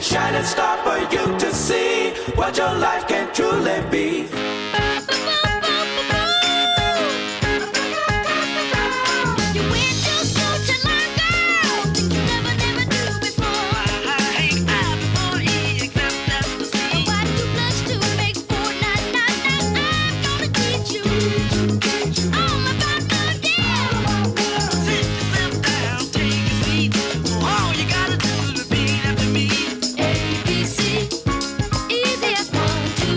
Shining star for you to see what your life can truly be. ABC, easiest one to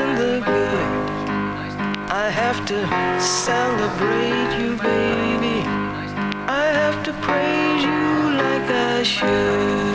and the good. I have to celebrate you, baby. I have to praise you like I should.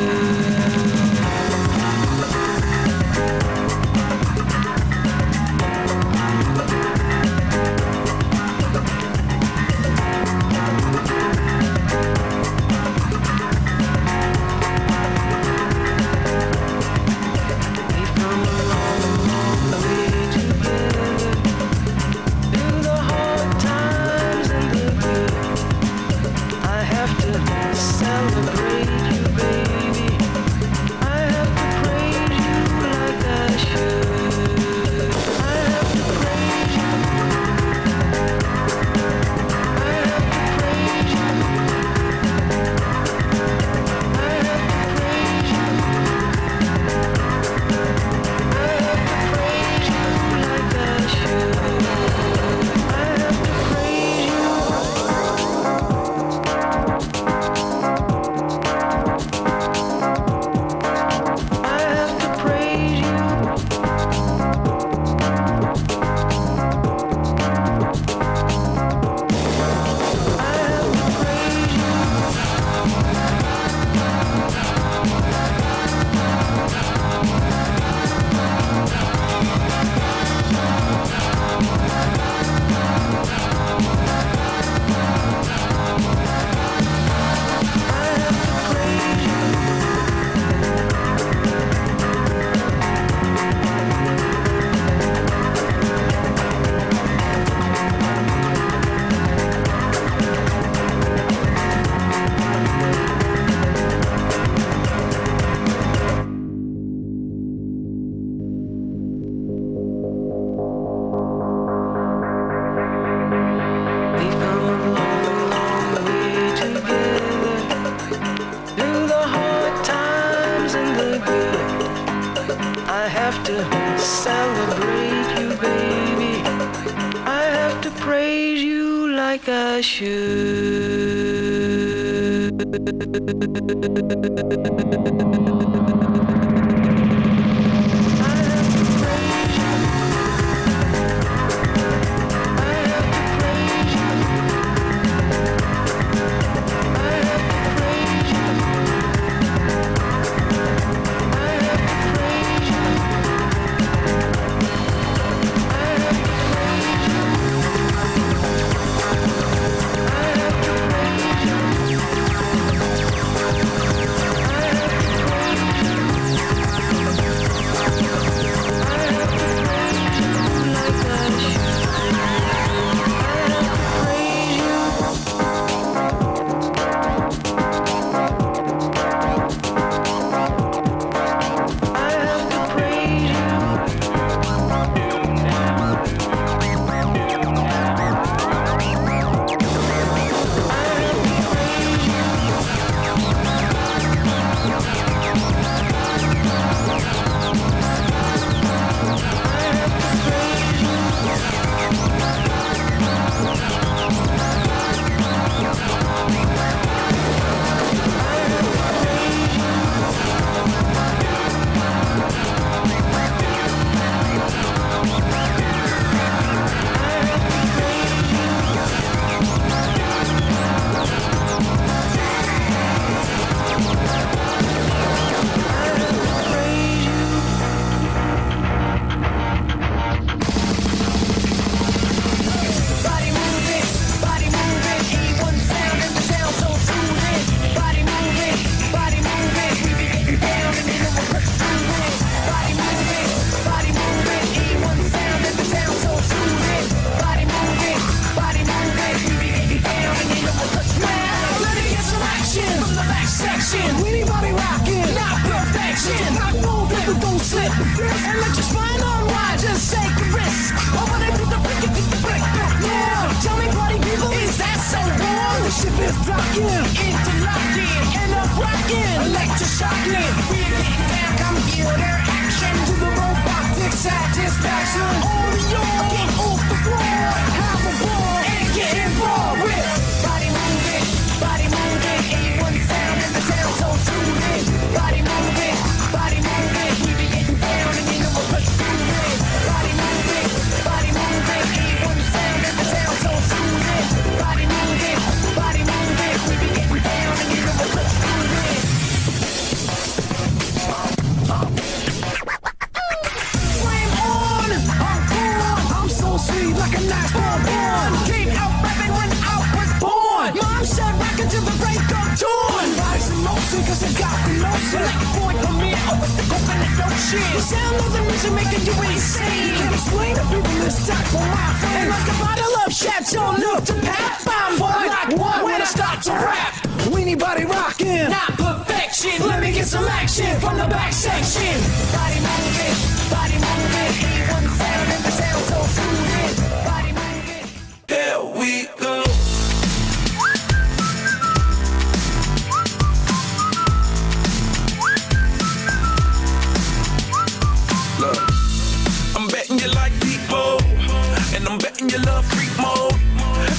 I should. shit. The sound of the music making you insane. Can't explain the feeling this type of my friend. And like a bottle of Chateau Neuf to Pat, I'm boy like one when I start to rap. Weenie body rockin', not perfection. Let me get some action from the back section. Body moving, A1 sound and the sound so soothing. Body moving. Here we go. Look, I'm betting you like people, and I'm betting you love freak mode,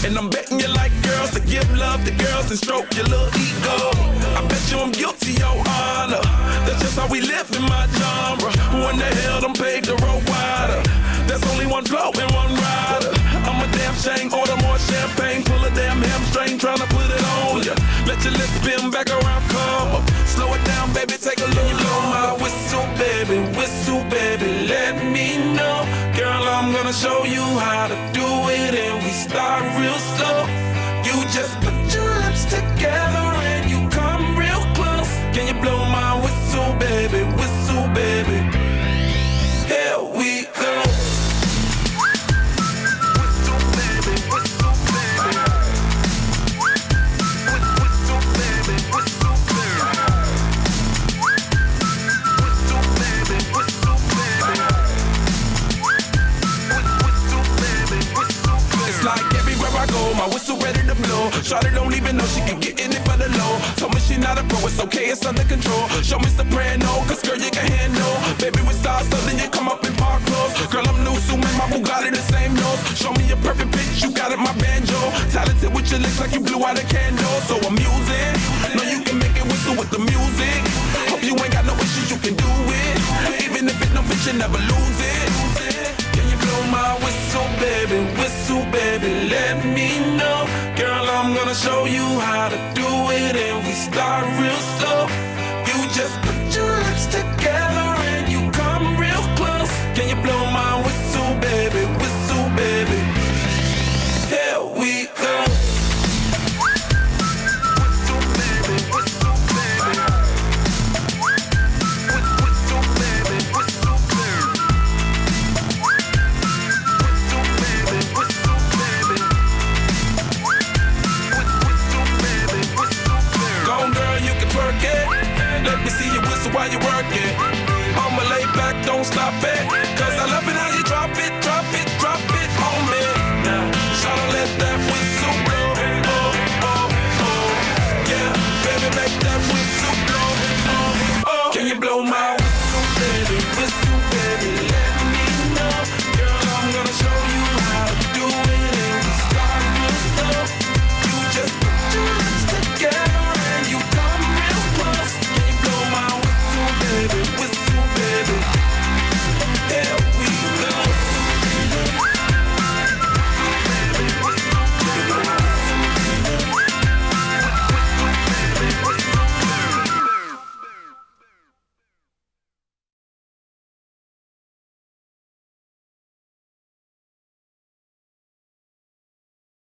and I'm betting you like girls to give love to girls and stroke your little ego. I bet you I'm guilty, your honor. That's just how we live in my genre. Who in the hell done paved the road wider? There's only one flow and one rider. I'm a damn shame, order more champagne, pull a damn hamstring, tryna put it on ya. Let your lips spin back around, come up. Slow it down, baby, take a little blow my whistle, baby, let me know. Girl, I'm gonna show you how to do it, and we start real slow. You just put your lips together and you come real close. Can you blow my whistle, baby, here we go. My whistle ready to blow. Shawty don't even know she can get in it for the low. Told me she not a pro, it's okay, it's under control. Show me soprano, cause girl you can handle. Baby with stars, so then you come up in park clothes. Girl I'm new, so man, my Bugatti the same nose. Show me a perfect pitch, you got it, my banjo. Talented with your lips like you blew out a candle. So I'm using, know you can make it whistle with the music. Hope you ain't got no issues, you can do it. Even if it no fit, you never lose it. Can you blow my whistle, baby, let me know. Girl, I'm gonna show you